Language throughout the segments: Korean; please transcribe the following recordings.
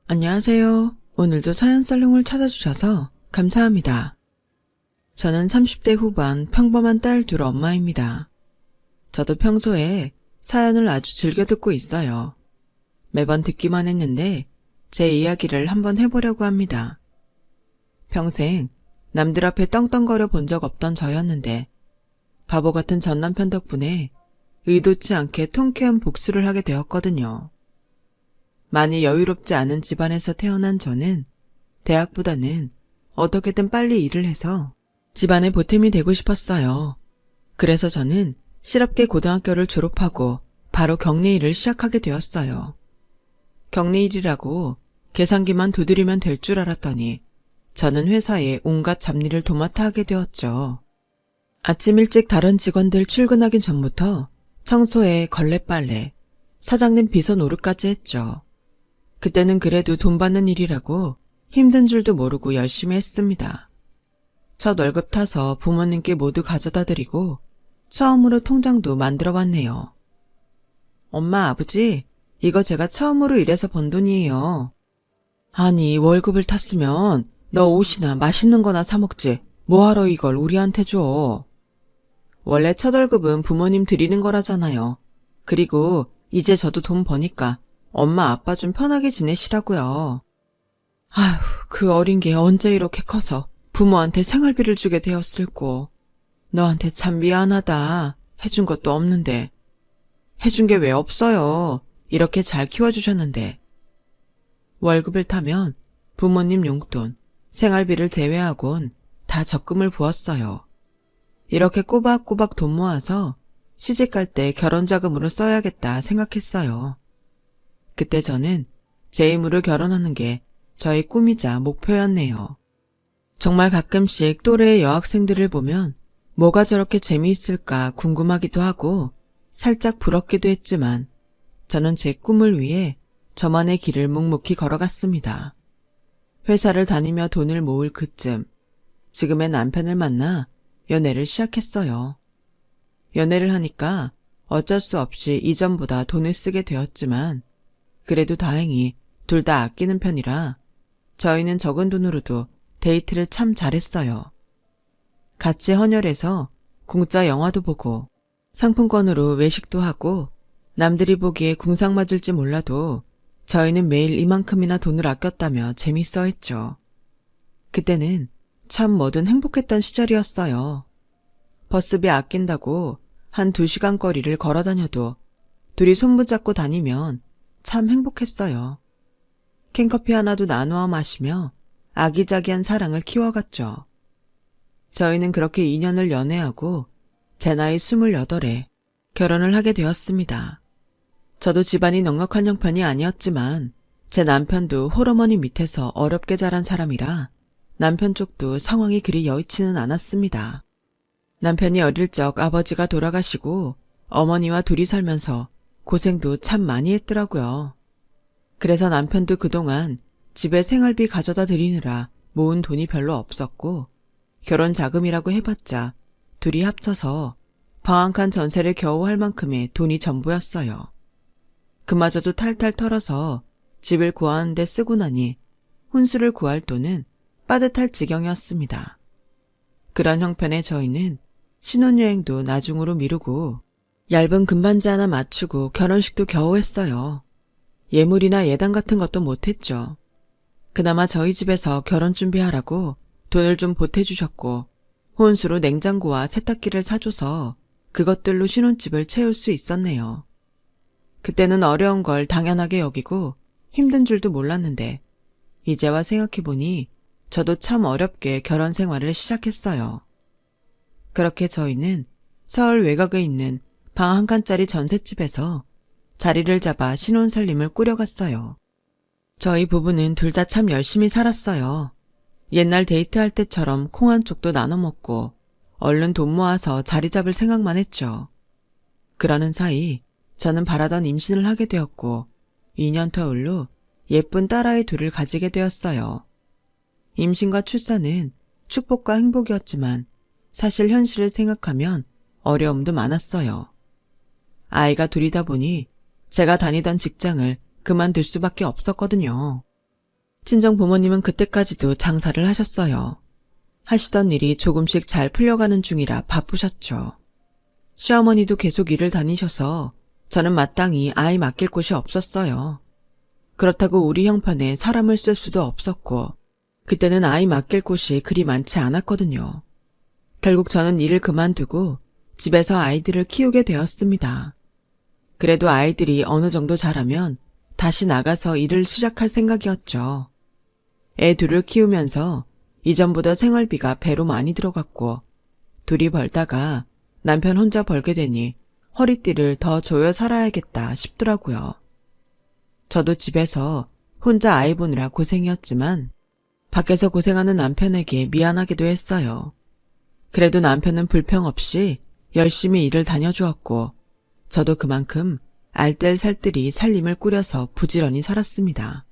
안녕하세요. 오늘도 사연살롱을 찾아주셔서 감사합니다. 저는 30대 후반 평범한 딸 둘 엄마입니다. 저도 평소에 사연을 아주 즐겨 듣고 있어요. 매번 듣기만 했는데 제 이야기를 한번 해보려고 합니다. 평생 남들 앞에 떵떵거려 본 적 없던 저였는데 바보 같은 전 남편 덕분에 의도치 않게 통쾌한 복수를 하게 되었거든요. 많이 여유롭지 않은 집안에서 태어난 저는 대학보다는 어떻게든 빨리 일을 해서 집안의 보탬이 되고 싶었어요. 그래서 저는 실업계 고등학교를 졸업하고 바로 격리 일을 시작하게 되었어요. 격리 일이라고 계산기만 두드리면 될 줄 알았더니 저는 회사에 온갖 잡일을 도맡아 하게 되었죠. 아침 일찍 다른 직원들 출근하기 전부터 청소에 걸레빨래, 사장님 비서 노릇까지 했죠. 그때는 그래도 돈 받는 일이라고 힘든 줄도 모르고 열심히 했습니다. 첫 월급 타서 부모님께 모두 가져다 드리고 처음으로 통장도 만들어 봤네요. 엄마, 아버지, 이거 제가 처음으로 일해서 번 돈이에요. 아니, 월급을 탔으면 너 옷이나 맛있는 거나 사 먹지. 뭐하러 이걸 우리한테 줘. 원래 첫 월급은 부모님 드리는 거라잖아요. 그리고 이제 저도 돈 버니까 엄마 아빠 좀 편하게 지내시라고요. 아휴, 그 어린 게 언제 이렇게 커서 부모한테 생활비를 주게 되었을꼬. 너한테 참 미안하다. 해준 것도 없는데. 해준 게 왜 없어요. 이렇게 잘 키워주셨는데. 월급을 타면 부모님 용돈, 생활비를 제외하곤 다 적금을 부었어요. 이렇게 꼬박꼬박 돈 모아서 시집갈 때 결혼자금으로 써야겠다 생각했어요. 그때 저는 제 힘으로 결혼하는 게 저의 꿈이자 목표였네요. 정말 가끔씩 또래의 여학생들을 보면 뭐가 저렇게 재미있을까 궁금하기도 하고 살짝 부럽기도 했지만 저는 제 꿈을 위해 저만의 길을 묵묵히 걸어갔습니다. 회사를 다니며 돈을 모을 그쯤 지금의 남편을 만나 연애를 시작했어요. 연애를 하니까 어쩔 수 없이 이전보다 돈을 쓰게 되었지만 그래도 다행히 둘 다 아끼는 편이라 저희는 적은 돈으로도 데이트를 참 잘했어요. 같이 헌혈해서 공짜 영화도 보고 상품권으로 외식도 하고 남들이 보기에 궁상 맞을지 몰라도 저희는 매일 이만큼이나 돈을 아꼈다며 재밌어 했죠. 그때는 참 뭐든 행복했던 시절이었어요. 버스비 아낀다고 한 2시간 거리를 걸어 다녀도 둘이 손붙잡고 다니면 참 행복했어요. 캔커피 하나도 나누어 마시며 아기자기한 사랑을 키워갔죠. 저희는 그렇게 2년을 연애하고 제 나이 28에 결혼을 하게 되었습니다. 저도 집안이 넉넉한 형편이 아니었지만 제 남편도 홀어머니 밑에서 어렵게 자란 사람이라 남편 쪽도 상황이 그리 여의치는 않았습니다. 남편이 어릴 적 아버지가 돌아가시고 어머니와 둘이 살면서 고생도 참 많이 했더라고요. 그래서 남편도 그동안 집에 생활비 가져다 드리느라 모은 돈이 별로 없었고 결혼 자금이라고 해봤자 둘이 합쳐서 방 한 칸 전세를 겨우 할 만큼의 돈이 전부였어요. 그마저도 탈탈 털어서 집을 구하는 데 쓰고 나니 혼수를 구할 돈은 빠듯할 지경이었습니다. 그런 형편의 저희는 신혼여행도 나중으로 미루고 얇은 금반지 하나 맞추고 결혼식도 겨우 했어요. 예물이나 예당 같은 것도 못했죠. 그나마 저희 집에서 결혼 준비하라고 돈을 좀 보태주셨고 혼수로 냉장고와 세탁기를 사줘서 그것들로 신혼집을 채울 수 있었네요. 그때는 어려운 걸 당연하게 여기고 힘든 줄도 몰랐는데 이제와 생각해보니 저도 참 어렵게 결혼 생활을 시작했어요. 그렇게 저희는 서울 외곽에 있는 방 한 칸짜리 전셋집에서 자리를 잡아 신혼살림을 꾸려갔어요. 저희 부부는 둘 다 참 열심히 살았어요. 옛날 데이트할 때처럼 콩 한 쪽도 나눠 먹고 얼른 돈 모아서 자리 잡을 생각만 했죠. 그러는 사이 저는 바라던 임신을 하게 되었고 2년 터울로 예쁜 딸아이 둘을 가지게 되었어요. 임신과 출산은 축복과 행복이었지만 사실 현실을 생각하면 어려움도 많았어요. 아이가 둘이다 보니 제가 다니던 직장을 그만둘 수밖에 없었거든요. 친정 부모님은 그때까지도 장사를 하셨어요. 하시던 일이 조금씩 잘 풀려가는 중이라 바쁘셨죠. 시어머니도 계속 일을 다니셔서 저는 마땅히 아이 맡길 곳이 없었어요. 그렇다고 우리 형편에 사람을 쓸 수도 없었고 그때는 아이 맡길 곳이 그리 많지 않았거든요. 결국 저는 일을 그만두고 집에서 아이들을 키우게 되었습니다. 그래도 아이들이 어느 정도 자라면 다시 나가서 일을 시작할 생각이었죠. 애 둘을 키우면서 이전보다 생활비가 배로 많이 들어갔고 둘이 벌다가 남편 혼자 벌게 되니 허리띠를 더 조여 살아야겠다 싶더라고요. 저도 집에서 혼자 아이 보느라 고생이었지만 밖에서 고생하는 남편에게 미안하기도 했어요. 그래도 남편은 불평 없이 열심히 일을 다녀주었고 저도 그만큼 알뜰살뜰히 살림을 꾸려서 부지런히 살았습니다.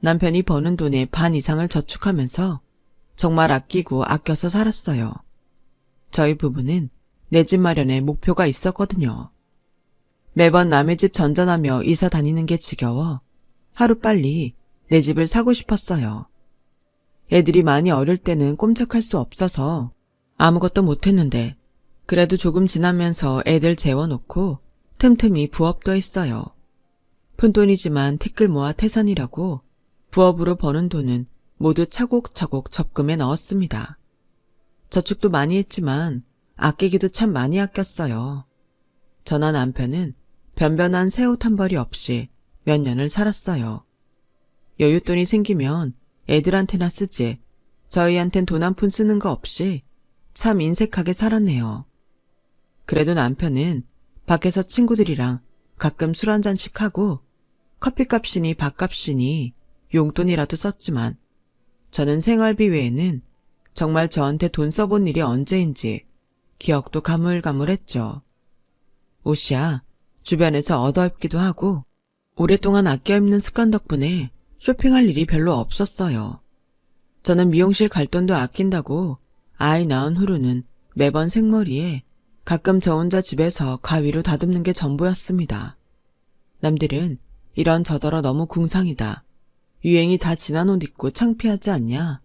남편이 버는 돈의 반 이상을 저축하면서 정말 아끼고 아껴서 살았어요. 저희 부부는 내 집 마련에 목표가 있었거든요. 매번 남의 집 전전하며 이사 다니는 게 지겨워 하루빨리 내 집을 사고 싶었어요. 애들이 많이 어릴 때는 꼼짝할 수 없어서 아무것도 못했는데 그래도 조금 지나면서 애들 재워놓고 틈틈이 부업도 했어요. 푼돈이지만 티끌 모아 태산이라고 부업으로 버는 돈은 모두 차곡차곡 적금에 넣었습니다. 저축도 많이 했지만 아끼기도 참 많이 아꼈어요. 저나 남편은 변변한 새 옷 한 벌이 없이 몇 년을 살았어요. 여윳돈이 생기면 애들한테나 쓰지 저희한텐 돈 한 푼 쓰는 거 없이 참 인색하게 살았네요. 그래도 남편은 밖에서 친구들이랑 가끔 술 한잔씩 하고 커피값이니 밥값이니 용돈이라도 썼지만 저는 생활비 외에는 정말 저한테 돈 써본 일이 언제인지 기억도 가물가물했죠. 옷이야 주변에서 얻어입기도 하고 오랫동안 아껴 입는 습관 덕분에 쇼핑할 일이 별로 없었어요. 저는 미용실 갈 돈도 아낀다고 아이 낳은 후로는 매번 생머리에 가끔 저 혼자 집에서 가위로 다듬는 게 전부였습니다. 남들은 이런 저더러 너무 궁상이다. 유행이 다 지난 옷 입고 창피하지 않냐?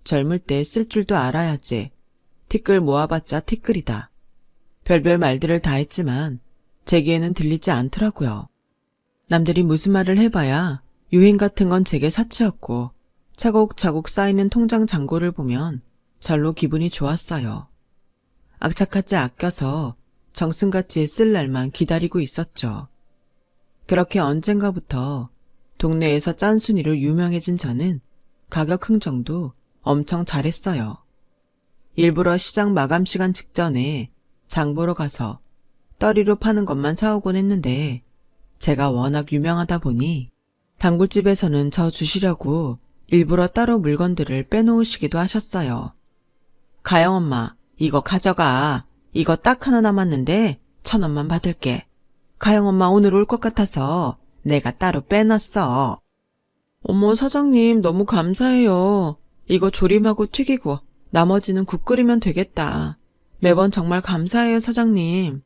젊을 때 쓸 줄도 알아야지. 티끌 모아봤자 티끌이다. 별별 말들을 다 했지만 제 귀에는 들리지 않더라고요. 남들이 무슨 말을 해봐야 유행 같은 건 제게 사치였고 차곡차곡 쌓이는 통장 잔고를 보면 절로 기분이 좋았어요. 악착같이 아껴서 정승같이 쓸 날만 기다리고 있었죠. 그렇게 언젠가부터 동네에서 짠순이로 유명해진 저는 가격 흥정도 엄청 잘했어요. 일부러 시장 마감 시간 직전에 장 보러 가서 떨이로 파는 것만 사오곤 했는데 제가 워낙 유명하다 보니 단골집에서는 저 주시려고 일부러 따로 물건들을 빼놓으시기도 하셨어요. 가영엄마 이거 가져가. 이거 딱 하나 남았는데 1,000원만 받을게. 가영엄마 오늘 올 것 같아서 내가 따로 빼놨어. 어머 사장님 너무 감사해요. 이거 조림하고 튀기고 나머지는 국 끓이면 되겠다. 매번 정말 감사해요 사장님.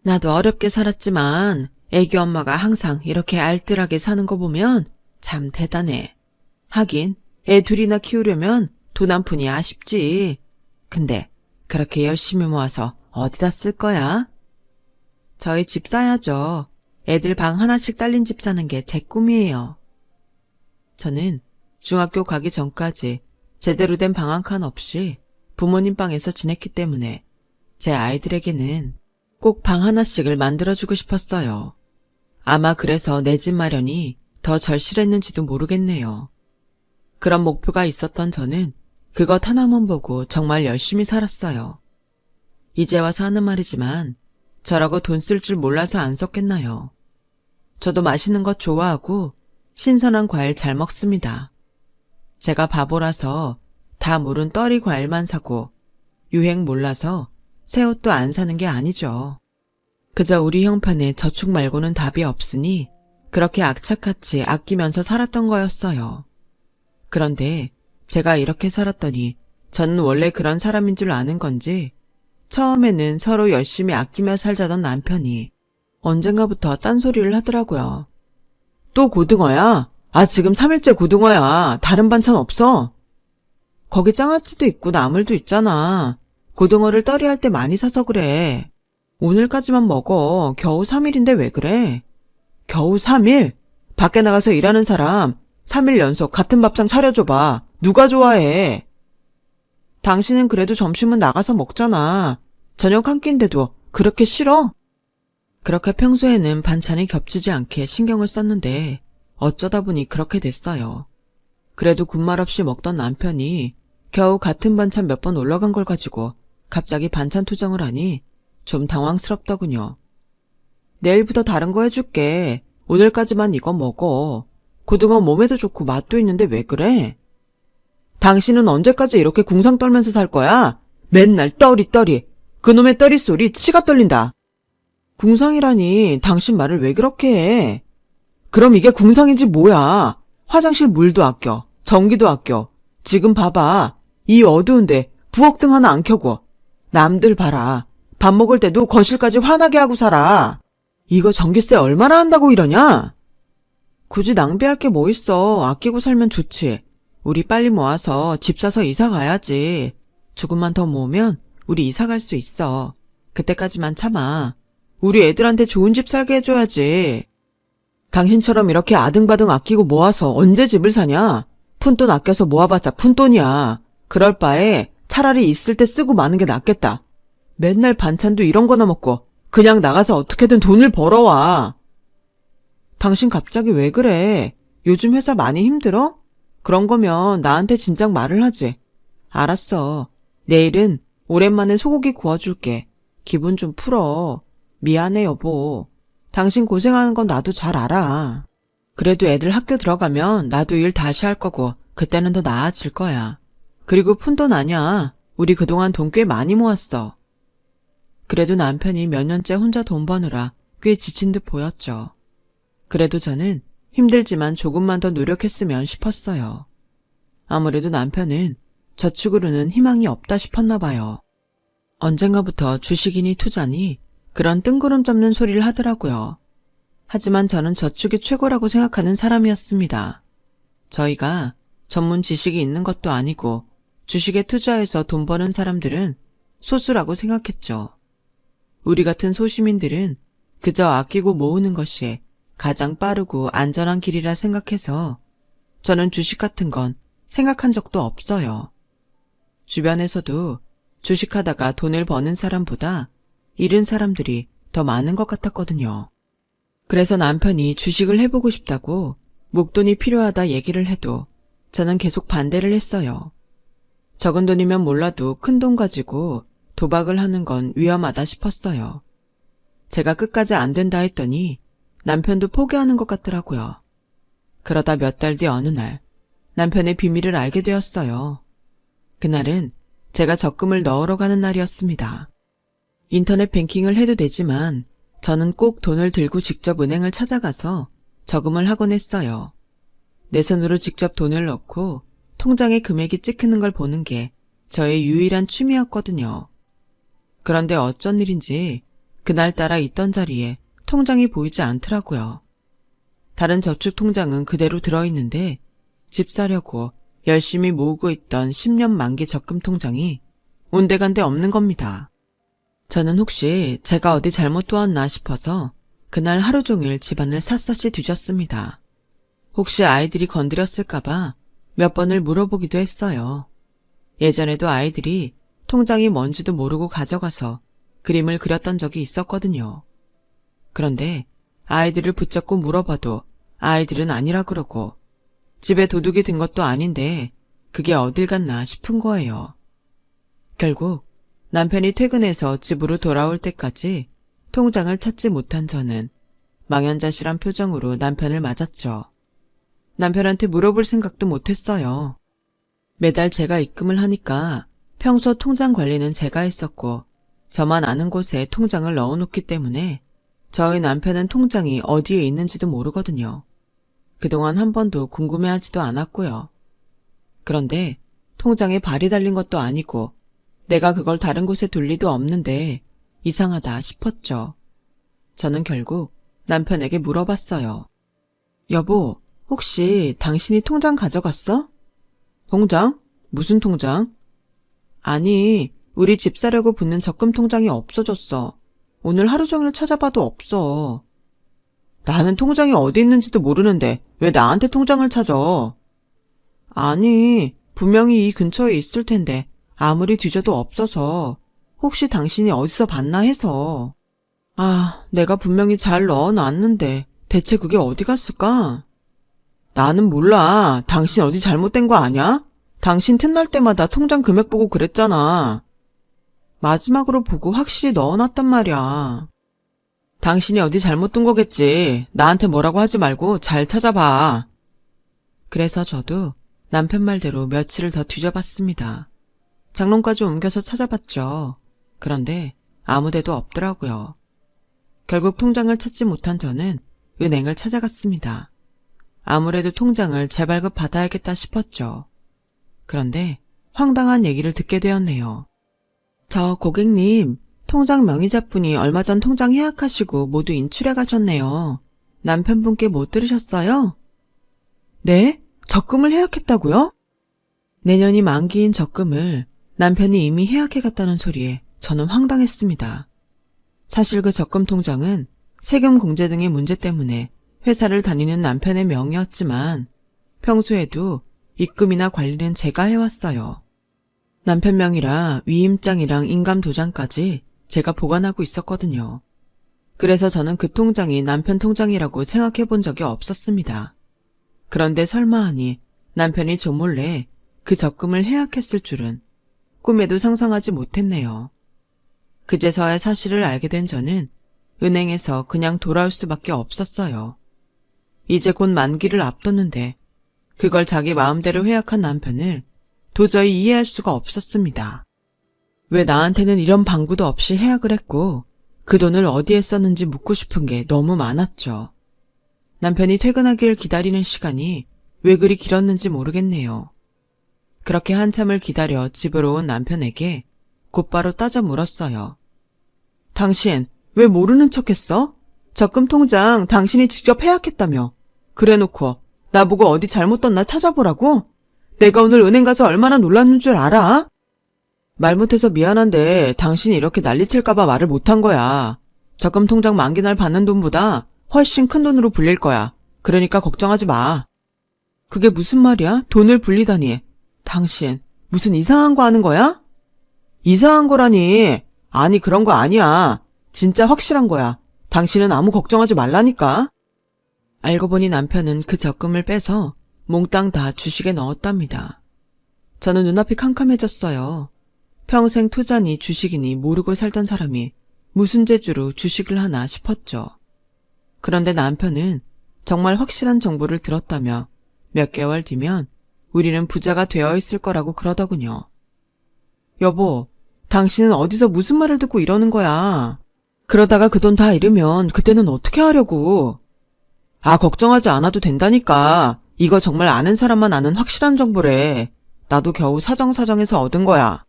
나도 어렵게 살았지만 애기 엄마가 항상 이렇게 알뜰하게 사는 거 보면 참 대단해. 하긴 애 둘이나 키우려면 돈 한 푼이 아쉽지. 근데 그렇게 열심히 모아서 어디다 쓸 거야? 저희 집 사야죠. 애들 방 하나씩 딸린 집 사는 게 제 꿈이에요. 저는 중학교 가기 전까지 제대로 된 방 한 칸 없이 부모님 방에서 지냈기 때문에 제 아이들에게는 꼭 방 하나씩을 만들어주고 싶었어요. 아마 그래서 내 집 마련이 더 절실했는지도 모르겠네요. 그런 목표가 있었던 저는 그것 하나만 보고 정말 열심히 살았어요. 이제 와서 하는 말이지만 저라고 돈 쓸 줄 몰라서 안 썼겠나요? 저도 맛있는 것 좋아하고 신선한 과일 잘 먹습니다. 제가 바보라서 다 무른 떨이 과일만 사고 유행 몰라서 새 옷도 안 사는 게 아니죠. 그저 우리 형편에 저축 말고는 답이 없으니 그렇게 악착같이 아끼면서 살았던 거였어요. 그런데 제가 이렇게 살았더니 저는 원래 그런 사람인 줄 아는 건지 처음에는 서로 열심히 아끼며 살자던 남편이 언젠가부터 딴소리를 하더라고요. 또 고등어야? 아, 지금 3일째 고등어야. 다른 반찬 없어? 거기 장아찌도 있고 나물도 있잖아. 고등어를 떨이할 때 많이 사서 그래. 오늘까지만 먹어. 겨우 3일인데 왜 그래? 겨우 3일? 밖에 나가서 일하는 사람 3일 연속 같은 밥상 차려줘봐. 누가 좋아해? 당신은 그래도 점심은 나가서 먹잖아. 저녁 한 끼인데도 그렇게 싫어? 그렇게 평소에는 반찬이 겹치지 않게 신경을 썼는데 어쩌다 보니 그렇게 됐어요. 그래도 군말 없이 먹던 남편이 겨우 같은 반찬 몇 번 올라간 걸 가지고 갑자기 반찬 투정을 하니 좀 당황스럽더군요. 내일부터 다른 거 해줄게. 오늘까지만 이거 먹어. 고등어 몸에도 좋고 맛도 있는데 왜 그래? 당신은 언제까지 이렇게 궁상 떨면서 살 거야? 맨날 떨이. 그놈의 떨이 소리 치가 떨린다. 궁상이라니 당신 말을 왜 그렇게 해? 그럼 이게 궁상인지 뭐야? 화장실 물도 아껴. 전기도 아껴. 지금 봐봐. 이 어두운데 부엌등 하나 안 켜고. 남들 봐라. 밥 먹을 때도 거실까지 환하게 하고 살아. 이거 전기세 얼마나 한다고 이러냐? 굳이 낭비할 게 뭐 있어. 아끼고 살면 좋지. 우리 빨리 모아서 집 사서 이사 가야지. 조금만 더 모으면 우리 이사 갈 수 있어. 그때까지만 참아. 우리 애들한테 좋은 집 살게 해줘야지. 당신처럼 이렇게 아등바등 아끼고 모아서 언제 집을 사냐? 푼돈 아껴서 모아봤자 푼돈이야. 그럴 바에 차라리 있을 때 쓰고 마는 게 낫겠다. 맨날 반찬도 이런 거나 먹고 그냥 나가서 어떻게든 돈을 벌어와. 당신 갑자기 왜 그래? 요즘 회사 많이 힘들어? 그런 거면 나한테 진작 말을 하지. 알았어. 내일은 오랜만에 소고기 구워줄게. 기분 좀 풀어. 미안해 여보. 당신 고생하는 건 나도 잘 알아. 그래도 애들 학교 들어가면 나도 일 다시 할 거고 그때는 더 나아질 거야. 그리고 푼돈 아냐. 우리 그동안 돈 꽤 많이 모았어. 그래도 남편이 몇 년째 혼자 돈 버느라 꽤 지친 듯 보였죠. 그래도 저는 힘들지만 조금만 더 노력했으면 싶었어요. 아무래도 남편은 저축으로는 희망이 없다 싶었나 봐요. 언젠가부터 주식이니 투자니 그런 뜬구름 잡는 소리를 하더라고요. 하지만 저는 저축이 최고라고 생각하는 사람이었습니다. 저희가 전문 지식이 있는 것도 아니고 주식에 투자해서 돈 버는 사람들은 소수라고 생각했죠. 우리 같은 소시민들은 그저 아끼고 모으는 것이 가장 빠르고 안전한 길이라 생각해서 저는 주식 같은 건 생각한 적도 없어요. 주변에서도 주식하다가 돈을 버는 사람보다 잃은 사람들이 더 많은 것 같았거든요. 그래서 남편이 주식을 해보고 싶다고 목돈이 필요하다 얘기를 해도 저는 계속 반대를 했어요. 적은 돈이면 몰라도 큰 돈 가지고 도박을 하는 건 위험하다 싶었어요. 제가 끝까지 안 된다 했더니 남편도 포기하는 것 같더라고요. 그러다 몇 달 뒤 어느 날 남편의 비밀을 알게 되었어요. 그날은 제가 적금을 넣으러 가는 날이었습니다. 인터넷 뱅킹을 해도 되지만 저는 꼭 돈을 들고 직접 은행을 찾아가서 저금을 하곤 했어요. 내 손으로 직접 돈을 넣고 통장에 금액이 찍히는 걸 보는 게 저의 유일한 취미였거든요. 그런데 어쩐 일인지 그날따라 있던 자리에 통장이 보이지 않더라고요. 다른 저축 통장은 그대로 들어있는데 집 사려고 열심히 모으고 있던 10년 만기 적금 통장이 온데간데 없는 겁니다. 저는 혹시 제가 어디 잘못 도왔나 싶어서 그날 하루 종일 집안을 샅샅이 뒤졌습니다. 혹시 아이들이 건드렸을까봐 몇 번을 물어보기도 했어요. 예전에도 아이들이 통장이 뭔지도 모르고 가져가서 그림을 그렸던 적이 있었거든요. 그런데 아이들을 붙잡고 물어봐도 아이들은 아니라 그러고 집에 도둑이 든 것도 아닌데 그게 어딜 갔나 싶은 거예요. 결국 남편이 퇴근해서 집으로 돌아올 때까지 통장을 찾지 못한 저는 망연자실한 표정으로 남편을 맞았죠. 남편한테 물어볼 생각도 못했어요. 매달 제가 입금을 하니까 평소 통장 관리는 제가 했었고 저만 아는 곳에 통장을 넣어놓기 때문에 저희 남편은 통장이 어디에 있는지도 모르거든요. 그동안 한 번도 궁금해하지도 않았고요. 그런데 통장에 발이 달린 것도 아니고 내가 그걸 다른 곳에 둘 리도 없는데 이상하다 싶었죠. 저는 결국 남편에게 물어봤어요. 여보, 혹시 당신이 통장 가져갔어? 통장? 무슨 통장? 아니, 우리 집 사려고 붙는 적금 통장이 없어졌어. 오늘 하루 종일 찾아봐도 없어. 나는 통장이 어디 있는지도 모르는데 왜 나한테 통장을 찾아? 아니, 분명히 이 근처에 있을 텐데 아무리 뒤져도 없어서 혹시 당신이 어디서 봤나 해서. 아, 내가 분명히 잘 넣어놨는데 대체 그게 어디 갔을까? 나는 몰라. 당신 어디 잘못된 거 아냐? 당신 틈날 때마다 통장 금액 보고 그랬잖아. 마지막으로 보고 확실히 넣어놨단 말이야. 당신이 어디 잘못 둔 거겠지. 나한테 뭐라고 하지 말고 잘 찾아봐. 그래서 저도 남편 말대로 며칠을 더 뒤져봤습니다. 장롱까지 옮겨서 찾아봤죠. 그런데 아무 데도 없더라고요. 결국 통장을 찾지 못한 저는 은행을 찾아갔습니다. 아무래도 통장을 재발급 받아야겠다 싶었죠. 그런데 황당한 얘기를 듣게 되었네요. 저 고객님, 통장 명의자분이 얼마 전 통장 해약하시고 모두 인출해 가셨네요. 남편분께 못 들으셨어요? 네? 적금을 해약했다고요? 내년이 만기인 적금을 남편이 이미 해약해 갔다는 소리에 저는 황당했습니다. 사실 그 적금 통장은 세금 공제 등의 문제 때문에 회사를 다니는 남편의 명의였지만 평소에도 입금이나 관리는 제가 해왔어요. 남편 명의라 위임장이랑 인감도장까지 제가 보관하고 있었거든요. 그래서 저는 그 통장이 남편 통장이라고 생각해 본 적이 없었습니다. 그런데 설마 하니 남편이 저 몰래 그 적금을 해약했을 줄은 꿈에도 상상하지 못했네요. 그제서야 사실을 알게 된 저는 은행에서 그냥 돌아올 수밖에 없었어요. 이제 곧 만기를 앞뒀는데 그걸 자기 마음대로 해약한 남편을 도저히 이해할 수가 없었습니다. 왜 나한테는 이런 방구도 없이 해약을 했고 그 돈을 어디에 썼는지 묻고 싶은 게 너무 많았죠. 남편이 퇴근하길 기다리는 시간이 왜 그리 길었는지 모르겠네요. 그렇게 한참을 기다려 집으로 온 남편에게 곧바로 따져 물었어요. 당신 왜 모르는 척했어? 적금 통장 당신이 직접 해약했다며. 그래놓고 나보고 어디 잘못 떴나 찾아보라고? 내가 오늘 은행 가서 얼마나 놀랐는 줄 알아? 말 못해서 미안한데 당신이 이렇게 난리칠까봐 말을 못한 거야. 적금 통장 만기날 받는 돈보다 훨씬 큰 돈으로 불릴 거야. 그러니까 걱정하지 마. 그게 무슨 말이야? 돈을 불리다니. 당신 무슨 이상한 거 하는 거야? 이상한 거라니. 아니 그런 거 아니야. 진짜 확실한 거야. 당신은 아무 걱정하지 말라니까. 알고 보니 남편은 그 적금을 빼서 몽땅 다 주식에 넣었답니다. 저는 눈앞이 캄캄해졌어요. 평생 투자니 주식이니 모르고 살던 사람이 무슨 재주로 주식을 하나 싶었죠. 그런데 남편은 정말 확실한 정보를 들었다며 몇 개월 뒤면 우리는 부자가 되어 있을 거라고 그러더군요. 여보, 당신은 어디서 무슨 말을 듣고 이러는 거야? 그러다가 그 돈 다 잃으면 그때는 어떻게 하려고? 아, 걱정하지 않아도 된다니까. 이거 정말 아는 사람만 아는 확실한 정보래. 나도 겨우 사정사정해서 얻은 거야.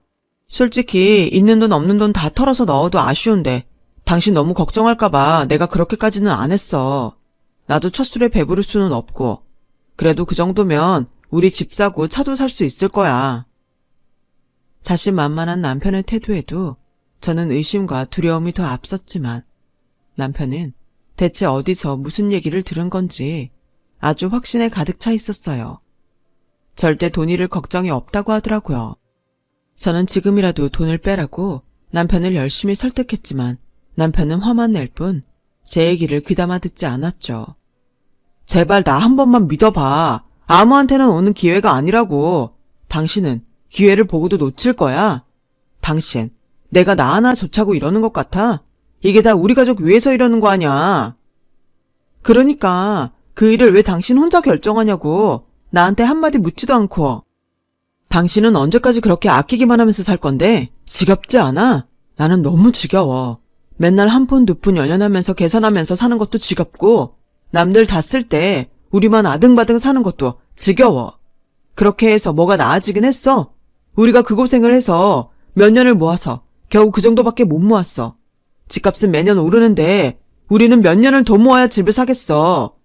솔직히 있는 돈 없는 돈 다 털어서 넣어도 아쉬운데 당신 너무 걱정할까봐 내가 그렇게까지는 안 했어. 나도 첫 술에 배부를 수는 없고 그래도 그 정도면 우리 집 사고 차도 살 수 있을 거야. 자신만만한 남편의 태도에도 저는 의심과 두려움이 더 앞섰지만 남편은 대체 어디서 무슨 얘기를 들은 건지 아주 확신에 가득 차 있었어요. 절대 돈 잃을 걱정이 없다고 하더라고요. 저는 지금이라도 돈을 빼라고 남편을 열심히 설득했지만 남편은 화만 낼 뿐 제 얘기를 귀담아 듣지 않았죠. 제발 나 한 번만 믿어봐. 아무한테는 오는 기회가 아니라고. 당신은 기회를 보고도 놓칠 거야. 당신, 내가 나 하나 좋자고 이러는 것 같아? 이게 다 우리 가족 위해서 이러는 거 아냐. 그러니까 그 일을 왜 당신 혼자 결정하냐고. 나한테 한마디 묻지도 않고. 당신은 언제까지 그렇게 아끼기만 하면서 살 건데 지겹지 않아? 나는 너무 지겨워. 맨날 한 푼 두 푼 연연하면서 계산하면서 사는 것도 지겹고 남들 다 쓸 때 우리만 아등바등 사는 것도 지겨워. 그렇게 해서 뭐가 나아지긴 했어? 우리가 그 고생을 해서 몇 년을 모아서 겨우 그 정도밖에 못 모았어. 집값은 매년 오르는데 우리는 몇 년을 더 모아야 집을 사겠어.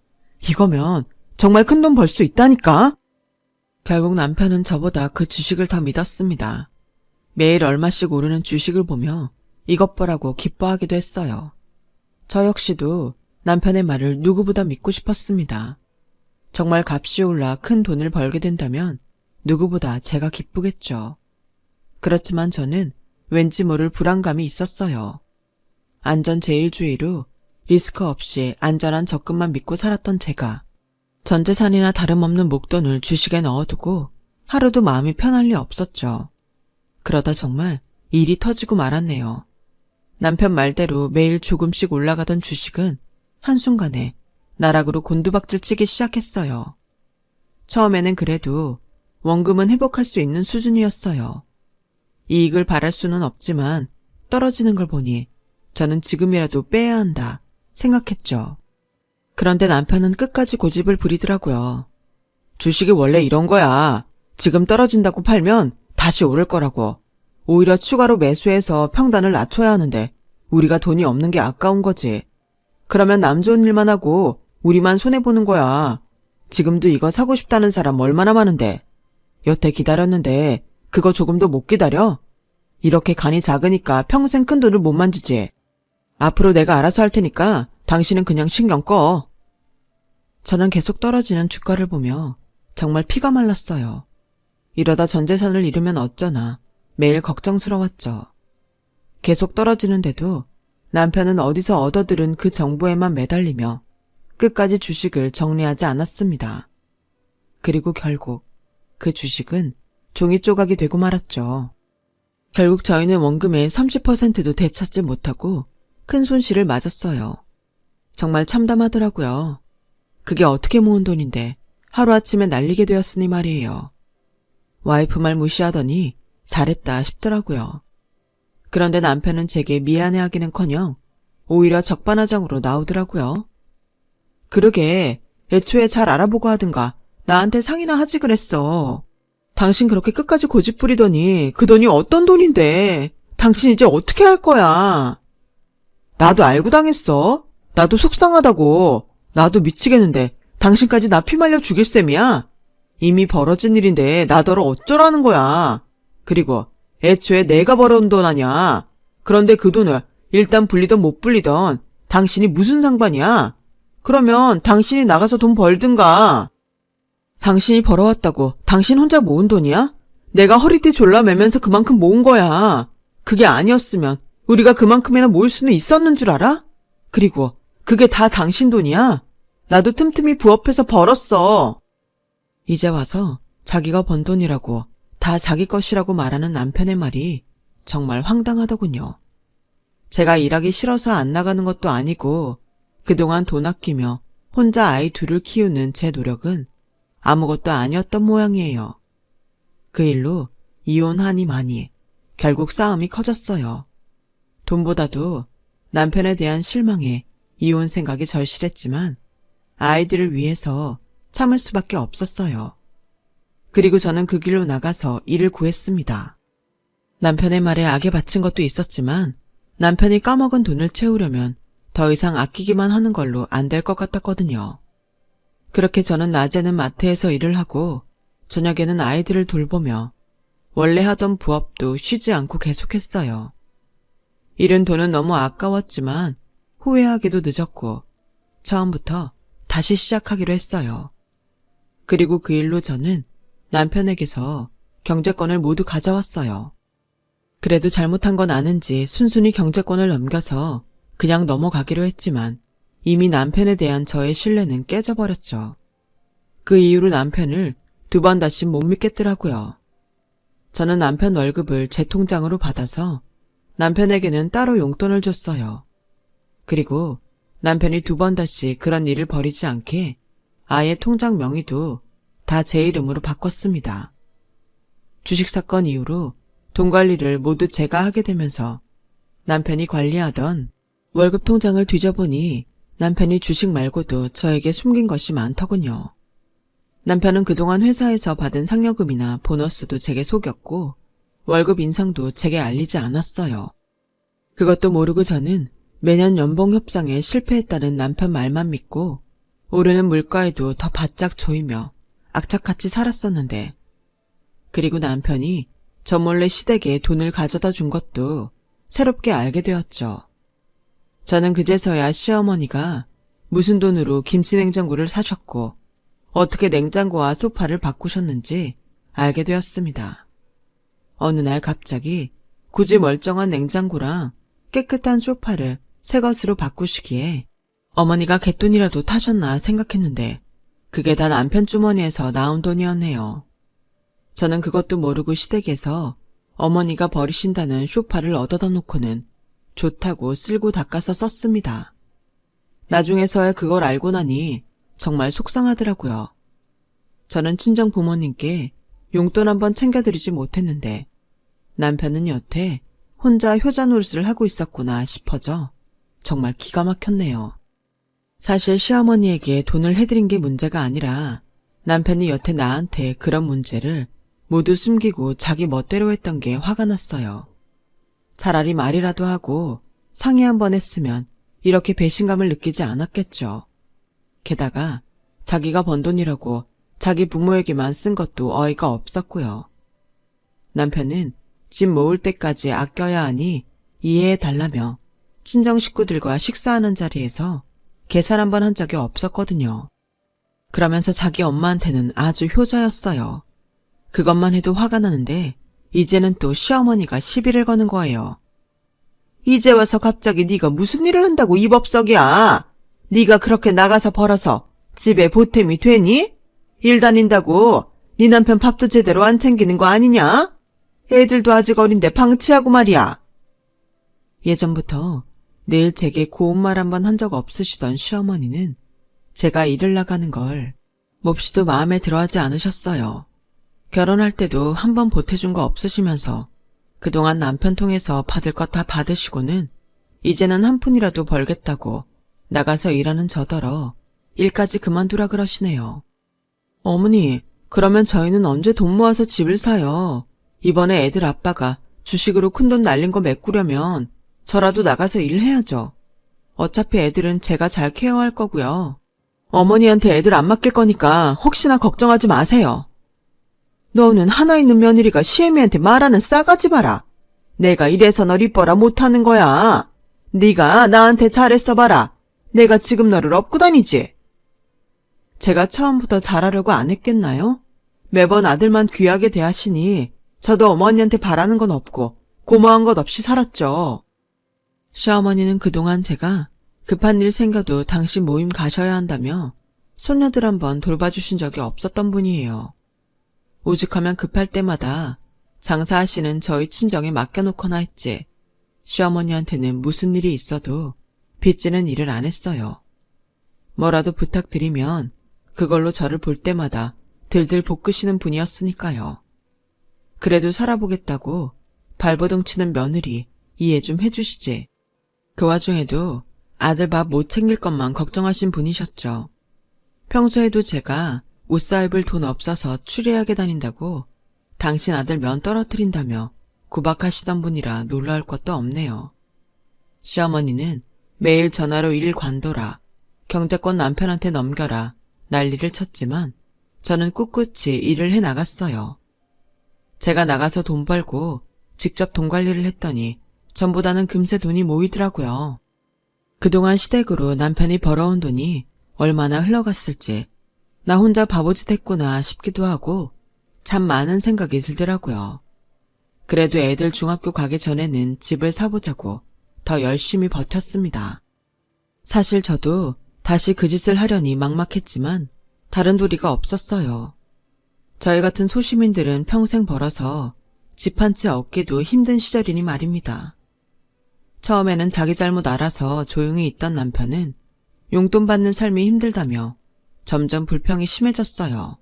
이거면 정말 큰 돈 벌 수 있다니까? 결국 남편은 저보다 그 주식을 더 믿었습니다. 매일 얼마씩 오르는 주식을 보며 이것 보라고 기뻐하기도 했어요. 저 역시도 남편의 말을 누구보다 믿고 싶었습니다. 정말 값이 올라 큰 돈을 벌게 된다면 누구보다 제가 기쁘겠죠. 그렇지만 저는 왠지 모를 불안감이 있었어요. 안전제일주의로 리스크 없이 안전한 적금만 믿고 살았던 제가 전 재산이나 다름없는 목돈을 주식에 넣어두고 하루도 마음이 편할 리 없었죠. 그러다 정말 일이 터지고 말았네요. 남편 말대로 매일 조금씩 올라가던 주식은 한순간에 나락으로 곤두박질 치기 시작했어요. 처음에는 그래도 원금은 회복할 수 있는 수준이었어요. 이익을 바랄 수는 없지만 떨어지는 걸 보니 저는 지금이라도 빼야 한다 생각했죠. 그런데 남편은 끝까지 고집을 부리더라고요. 주식이 원래 이런 거야. 지금 떨어진다고 팔면 다시 오를 거라고. 오히려 추가로 매수해서 평단을 낮춰야 하는데 우리가 돈이 없는 게 아까운 거지. 그러면 남 좋은 일만 하고 우리만 손해보는 거야. 지금도 이거 사고 싶다는 사람 얼마나 많은데. 여태 기다렸는데 그거 조금도 못 기다려? 이렇게 간이 작으니까 평생 큰 돈을 못 만지지. 앞으로 내가 알아서 할 테니까 당신은 그냥 신경 꺼. 저는 계속 떨어지는 주가를 보며 정말 피가 말랐어요. 이러다 전 재산을 잃으면 어쩌나 매일 걱정스러웠죠. 계속 떨어지는데도 남편은 어디서 얻어들은 그 정보에만 매달리며 끝까지 주식을 정리하지 않았습니다. 그리고 결국 그 주식은 종이 조각이 되고 말았죠. 결국 저희는 원금의 30%도 되찾지 못하고 큰 손실을 맞았어요. 정말 참담하더라고요. 그게 어떻게 모은 돈인데 하루아침에 날리게 되었으니 말이에요. 와이프 말 무시하더니 잘했다 싶더라고요. 그런데 남편은 제게 미안해하기는커녕 오히려 적반하장으로 나오더라고요. 그러게 애초에 잘 알아보고 하든가 나한테 상의나 하지 그랬어. 당신 그렇게 끝까지 고집 부리더니 그 돈이 어떤 돈인데 당신 이제 어떻게 할 거야. 나도 알고 당했어. 나도 속상하다고. 나도 미치겠는데 당신까지 나 피말려 죽일 셈이야? 이미 벌어진 일인데 나더러 어쩌라는 거야. 그리고 애초에 내가 벌어온 돈 아냐. 그런데 그 돈을 일단 불리던 못 불리던 당신이 무슨 상관이야? 그러면 당신이 나가서 돈 벌든가. 당신이 벌어왔다고 당신 혼자 모은 돈이야? 내가 허리띠 졸라매면서 그만큼 모은 거야. 그게 아니었으면 우리가 그만큼이나 모을 수는 있었는 줄 알아? 그리고 그게 다 당신 돈이야? 나도 틈틈이 부업해서 벌었어. 이제 와서 자기가 번 돈이라고 다 자기 것이라고 말하는 남편의 말이 정말 황당하더군요. 제가 일하기 싫어서 안 나가는 것도 아니고 그동안 돈 아끼며 혼자 아이 둘을 키우는 제 노력은 아무것도 아니었던 모양이에요. 그 일로 이혼하니 많이 결국 싸움이 커졌어요. 돈보다도 남편에 대한 실망에 이혼 생각이 절실했지만 아이들을 위해서 참을 수밖에 없었어요. 그리고 저는 그 길로 나가서 일을 구했습니다. 남편의 말에 악에 바친 것도 있었지만 남편이 까먹은 돈을 채우려면 더 이상 아끼기만 하는 걸로 안 될 것 같았거든요. 그렇게 저는 낮에는 마트에서 일을 하고 저녁에는 아이들을 돌보며 원래 하던 부업도 쉬지 않고 계속했어요. 잃은 돈은 너무 아까웠지만 후회하기도 늦었고 처음부터 다시 시작하기로 했어요. 그리고 그 일로 저는 남편에게서 경제권을 모두 가져왔어요. 그래도 잘못한 건 아는지 순순히 경제권을 넘겨서 그냥 넘어가기로 했지만 이미 남편에 대한 저의 신뢰는 깨져버렸죠. 그 이후로 남편을 2번 다시 못 믿겠더라고요. 저는 남편 월급을 제 통장으로 받아서 남편에게는 따로 용돈을 줬어요. 그리고 남편이 2번 다시 그런 일을 벌이지 않게 아예 통장 명의도 다 제 이름으로 바꿨습니다. 주식 사건 이후로 돈 관리를 모두 제가 하게 되면서 남편이 관리하던 월급 통장을 뒤져보니 남편이 주식 말고도 저에게 숨긴 것이 많더군요. 남편은 그동안 회사에서 받은 상여금이나 보너스도 제게 속였고 월급 인상도 제게 알리지 않았어요. 그것도 모르고 저는 매년 연봉 협상에 실패했다는 남편 말만 믿고 오르는 물가에도 더 바짝 조이며 악착같이 살았었는데, 그리고 남편이 저 몰래 시댁에 돈을 가져다 준 것도 새롭게 알게 되었죠. 저는 그제서야 시어머니가 무슨 돈으로 김치냉장고를 사셨고 어떻게 냉장고와 소파를 바꾸셨는지 알게 되었습니다. 어느 날 갑자기 굳이 멀쩡한 냉장고랑 깨끗한 소파를 새 것으로 바꾸시기에 어머니가 갯돈이라도 타셨나 생각했는데 그게 다 남편 주머니에서 나온 돈이었네요. 저는 그것도 모르고 시댁에서 어머니가 버리신다는 소파를 얻어다 놓고는 좋다고 쓸고 닦아서 썼습니다. 나중에서야 그걸 알고 나니 정말 속상하더라고요. 저는 친정 부모님께 용돈 한번 챙겨드리지 못했는데 남편은 여태 혼자 효자 노릇을 하고 있었구나 싶어져 정말 기가 막혔네요. 사실 시어머니에게 돈을 해드린 게 문제가 아니라 남편이 여태 나한테 그런 문제를 모두 숨기고 자기 멋대로 했던 게 화가 났어요. 차라리 말이라도 하고 상의 한번 했으면 이렇게 배신감을 느끼지 않았겠죠. 게다가 자기가 번 돈이라고 자기 부모에게만 쓴 것도 어이가 없었고요. 남편은 집 모을 때까지 아껴야 하니 이해해달라며 친정 식구들과 식사하는 자리에서 계산 한번 한 적이 없었거든요. 그러면서 자기 엄마한테는 아주 효자였어요. 그것만 해도 화가 나는데 이제는 또 시어머니가 시비를 거는 거예요. 이제 와서 갑자기 네가 무슨 일을 한다고 입업석이야. 네가 그렇게 나가서 벌어서 집에 보탬이 되니? 일 다닌다고 네 남편 밥도 제대로 안 챙기는 거 아니냐? 애들도 아직 어린데 방치하고 말이야. 예전부터 늘 제게 고운 말 한 번 한 적 없으시던 시어머니는 제가 일을 나가는 걸 몹시도 마음에 들어하지 않으셨어요. 결혼할 때도 한 번 보태준 거 없으시면서 그동안 남편 통해서 받을 것 다 받으시고는 이제는 한 푼이라도 벌겠다고 나가서 일하는 저더러 일까지 그만두라 그러시네요. 어머니, 그러면 저희는 언제 돈 모아서 집을 사요? 이번에 애들 아빠가 주식으로 큰돈 날린 거 메꾸려면 저라도 나가서 일해야죠. 어차피 애들은 제가 잘 케어할 거고요. 어머니한테 애들 안 맡길 거니까 혹시나 걱정하지 마세요. 너는 하나 있는 며느리가 시애미한테 말하는 싸가지 봐라. 내가 이래서 널 이뻐라 못하는 거야. 네가 나한테 잘했어 봐라. 내가 지금 너를 업고 다니지. 제가 처음부터 잘하려고 안 했겠나요? 매번 아들만 귀하게 대하시니 저도 어머니한테 바라는 건 없고 고마운 것 없이 살았죠. 시어머니는 그동안 제가 급한 일 생겨도 당신 모임 가셔야 한다며 손녀들 한번 돌봐주신 적이 없었던 분이에요. 오죽하면 급할 때마다 장사하시는 저희 친정에 맡겨놓거나 했지 시어머니한테는 무슨 일이 있어도 빚지는 일을 안 했어요. 뭐라도 부탁드리면 그걸로 저를 볼 때마다 들들 볶으시는 분이었으니까요. 그래도 살아보겠다고 발버둥 치는 며느리 이해 좀 해주시지. 그 와중에도 아들 밥 못 챙길 것만 걱정하신 분이셨죠. 평소에도 제가 옷 사입을 돈 없어서 추리하게 다닌다고 당신 아들 면 떨어뜨린다며 구박하시던 분이라 놀라울 것도 없네요. 시어머니는 매일 전화로 일 관둬라, 경제권 남편한테 넘겨라 난리를 쳤지만 저는 꿋꿋이 일을 해나갔어요. 제가 나가서 돈 벌고 직접 돈 관리를 했더니 전보다는 금세 돈이 모이더라고요. 그동안 시댁으로 남편이 벌어온 돈이 얼마나 흘러갔을지 나 혼자 바보짓 했구나 싶기도 하고 참 많은 생각이 들더라고요. 그래도 애들 중학교 가기 전에는 집을 사보자고 더 열심히 버텼습니다. 사실 저도 다시 그 짓을 하려니 막막했지만 다른 도리가 없었어요. 저희 같은 소시민들은 평생 벌어서 집 한 채 얻기도 힘든 시절이니 말입니다. 처음에는 자기 잘못 알아서 조용히 있던 남편은 용돈 받는 삶이 힘들다며 점점 불평이 심해졌어요.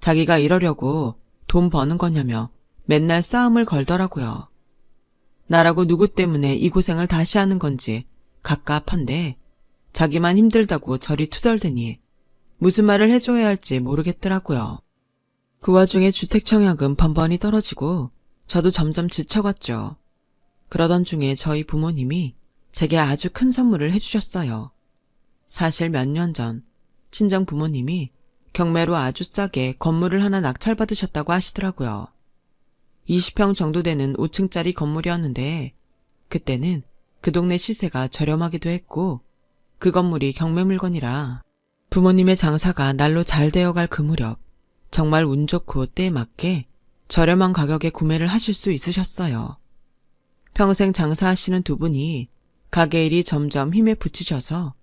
자기가 이러려고 돈 버는 거냐며 맨날 싸움을 걸더라고요. 나라고 누구 때문에 이 고생을 다시 하는 건지 갑갑한데 자기만 힘들다고 저리 투덜대니 무슨 말을 해줘야 할지 모르겠더라고요. 그 와중에 주택청약은 번번이 떨어지고 저도 점점 지쳐갔죠. 그러던 중에 저희 부모님이 제게 아주 큰 선물을 해주셨어요. 사실 몇 년 전 친정 부모님이 경매로 아주 싸게 건물을 하나 낙찰받으셨다고 하시더라고요. 20평 정도 되는 5층짜리 건물이었는데 그때는 그 동네 시세가 저렴하기도 했고 그 건물이 경매 물건이라 부모님의 장사가 날로 잘 되어갈 그 무렵 정말 운 좋고 때에 맞게 저렴한 가격에 구매를 하실 수 있으셨어요. 평생 장사하시는 두 분이 가게 일이 점점 힘에 부치셔서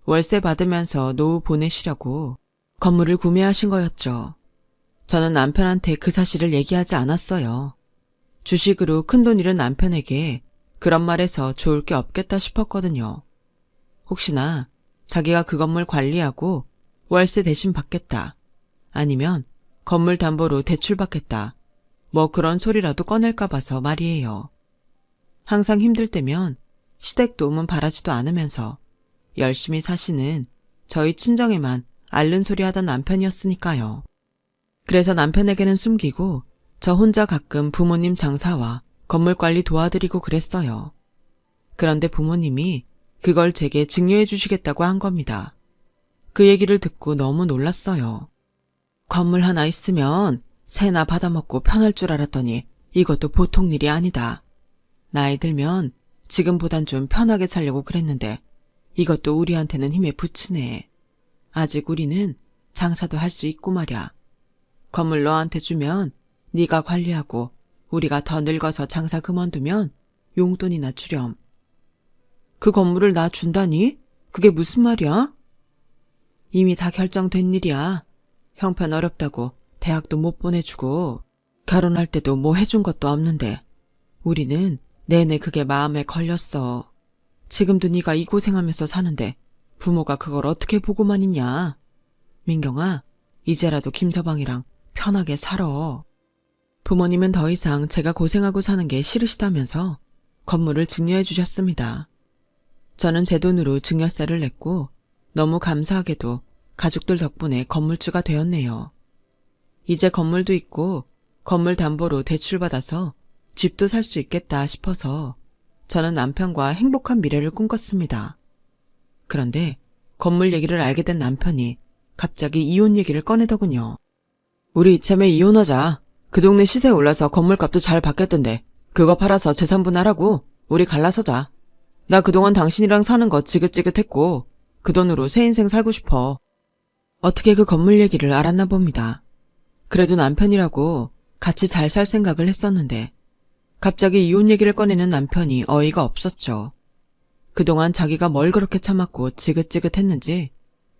월세 받으면서 노후 보내시려고 건물을 구매하신 거였죠. 저는 남편한테 그 사실을 얘기하지 않았어요. 주식으로 큰돈 잃은 남편에게 그런 말해서 좋을 게 없겠다 싶었거든요. 혹시나 자기가 그 건물 관리하고 월세 대신 받겠다. 아니면 건물 담보로 대출받겠다. 뭐 그런 소리라도 꺼낼까 봐서 말이에요. 항상 힘들 때면 시댁 도움은 바라지도 않으면서 열심히 사시는 저희 친정에만 앓는 소리 하던 남편이었으니까요. 그래서 남편에게는 숨기고 저 혼자 가끔 부모님 장사와 건물 관리 도와드리고 그랬어요. 그런데 부모님이 그걸 제게 증여해 주시겠다고 한 겁니다. 그 얘기를 듣고 너무 놀랐어요. 건물 하나 있으면 새나 받아먹고 편할 줄 알았더니 이것도 보통 일이 아니다. 나이 들면 지금보단 좀 편하게 살려고 그랬는데 이것도 우리한테는 힘에 부치네. 아직 우리는 장사도 할 수 있고 말야. 건물 너한테 주면 네가 관리하고 우리가 더 늙어서 장사 그만두면 용돈이나 주렴. 그 건물을 나 준다니? 그게 무슨 말이야? 이미 다 결정된 일이야. 형편 어렵다고 대학도 못 보내주고 결혼할 때도 뭐 해준 것도 없는데 우리는 내내 그게 마음에 걸렸어. 지금도 네가 이 고생하면서 사는데 부모가 그걸 어떻게 보고만 있냐. 민경아, 이제라도 김서방이랑 편하게 살아. 부모님은 더 이상 제가 고생하고 사는 게 싫으시다면서 건물을 증여해 주셨습니다. 저는 제 돈으로 증여세를 냈고 너무 감사하게도 가족들 덕분에 건물주가 되었네요. 이제 건물도 있고 건물 담보로 대출받아서 집도 살 수 있겠다 싶어서 저는 남편과 행복한 미래를 꿈꿨습니다. 그런데 건물 얘기를 알게 된 남편이 갑자기 이혼 얘기를 꺼내더군요. 우리 이참에 이혼하자. 그 동네 시세 올라서 건물값도 잘 받겠던데 그거 팔아서 재산 분할하고 우리 갈라서자. 나 그동안 당신이랑 사는 거 지긋지긋했고 그 돈으로 새 인생 살고 싶어. 어떻게 그 건물 얘기를 알았나 봅니다. 그래도 남편이라고 같이 잘 살 생각을 했었는데 갑자기 이혼 얘기를 꺼내는 남편이 어이가 없었죠. 그동안 자기가 뭘 그렇게 참았고 지긋지긋했는지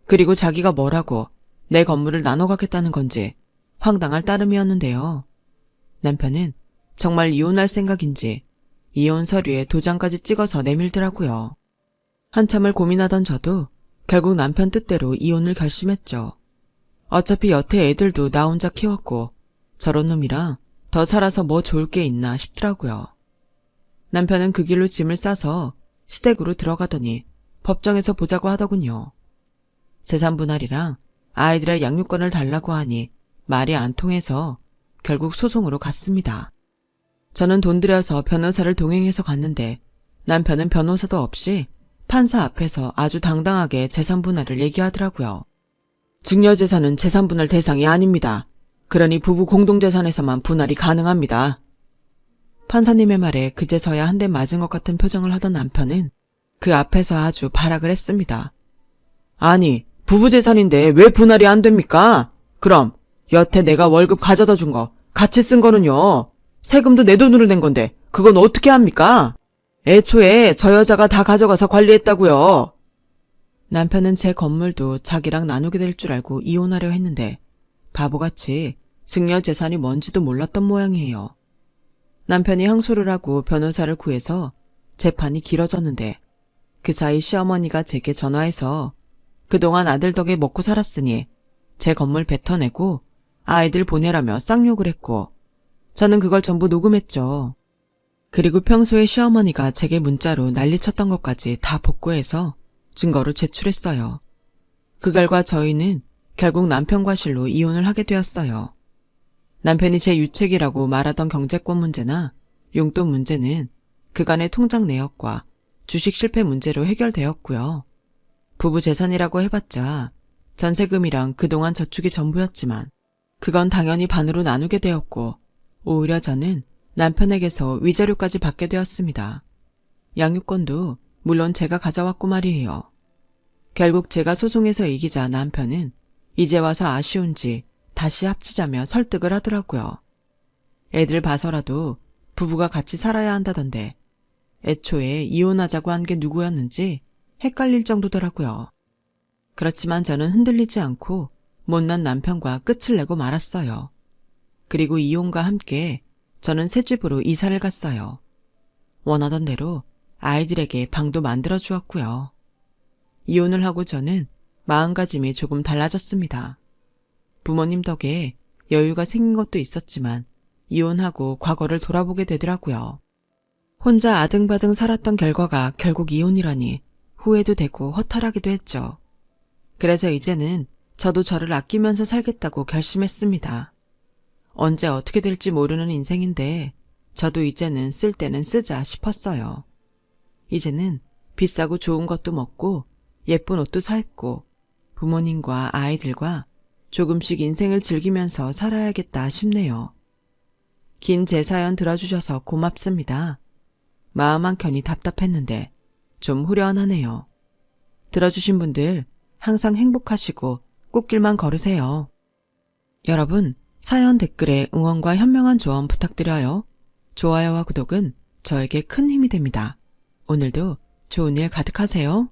그리고 자기가 뭐라고 내 건물을 나눠 갖겠다는 건지 황당할 따름이었는데요. 남편은 정말 이혼할 생각인지 이혼 서류에 도장까지 찍어서 내밀더라고요. 한참을 고민하던 저도 결국 남편 뜻대로 이혼을 결심했죠. 어차피 여태 애들도 나 혼자 키웠고 저런 놈이랑 더 살아서 뭐 좋을 게 있나 싶더라고요. 남편은 그 길로 짐을 싸서 시댁으로 들어가더니 법정에서 보자고 하더군요. 재산 분할이랑 아이들의 양육권을 달라고 하니 말이 안 통해서 결국 소송으로 갔습니다. 저는 돈 들여서 변호사를 동행해서 갔는데 남편은 변호사도 없이 판사 앞에서 아주 당당하게 재산 분할을 얘기하더라고요. 증여재산은 재산 분할 대상이 아닙니다. 그러니 부부 공동재산에서만 분할이 가능합니다. 판사님의 말에 그제서야 한 대 맞은 것 같은 표정을 하던 남편은 그 앞에서 아주 발악을 했습니다. 아니, 부부 재산인데 왜 분할이 안 됩니까? 그럼 여태 내가 월급 가져다 준 거 같이 쓴 거는요. 세금도 내 돈으로 낸 건데 그건 어떻게 합니까? 애초에 저 여자가 다 가져가서 관리했다고요. 남편은 제 건물도 자기랑 나누게 될 줄 알고 이혼하려 했는데 바보같이 증여재산이 뭔지도 몰랐던 모양이에요. 남편이 항소를 하고 변호사를 구해서 재판이 길어졌는데 그 사이 시어머니가 제게 전화해서 그동안 아들 덕에 먹고 살았으니 제 건물 뱉어내고 아이들 보내라며 쌍욕을 했고 저는 그걸 전부 녹음했죠. 그리고 평소에 시어머니가 제게 문자로 난리쳤던 것까지 다 복구해서 증거로 제출했어요. 그 결과 저희는 결국 남편과 실로 이혼을 하게 되었어요. 남편이 제 유책이라고 말하던 경제권 문제나 용돈 문제는 그간의 통장 내역과 주식 실패 문제로 해결되었고요. 부부 재산이라고 해봤자 전세금이랑 그동안 저축이 전부였지만 그건 당연히 반으로 나누게 되었고 오히려 저는 남편에게서 위자료까지 받게 되었습니다. 양육권도 물론 제가 가져왔고 말이에요. 결국 제가 소송에서 이기자 남편은 이제 와서 아쉬운지 다시 합치자며 설득을 하더라고요. 애들 봐서라도 부부가 같이 살아야 한다던데 애초에 이혼하자고 한 게 누구였는지 헷갈릴 정도더라고요. 그렇지만 저는 흔들리지 않고 못난 남편과 끝을 내고 말았어요. 그리고 이혼과 함께 저는 새 집으로 이사를 갔어요. 원하던 대로 아이들에게 방도 만들어 주었고요. 이혼을 하고 저는 마음가짐이 조금 달라졌습니다. 부모님 덕에 여유가 생긴 것도 있었지만 이혼하고 과거를 돌아보게 되더라고요. 혼자 아등바등 살았던 결과가 결국 이혼이라니 후회도 되고 허탈하기도 했죠. 그래서 이제는 저도 저를 아끼면서 살겠다고 결심했습니다. 언제 어떻게 될지 모르는 인생인데 저도 이제는 쓸 때는 쓰자 싶었어요. 이제는 비싸고 좋은 것도 먹고 예쁜 옷도 사 입고 부모님과 아이들과 조금씩 인생을 즐기면서 살아야겠다 싶네요. 긴 제 사연 들어주셔서 고맙습니다. 마음 한켠이 답답했는데 좀 후련하네요. 들어주신 분들 항상 행복하시고 꽃길만 걸으세요. 여러분, 사연 댓글에 응원과 현명한 조언 부탁드려요. 좋아요와 구독은 저에게 큰 힘이 됩니다. 오늘도 좋은 일 가득하세요.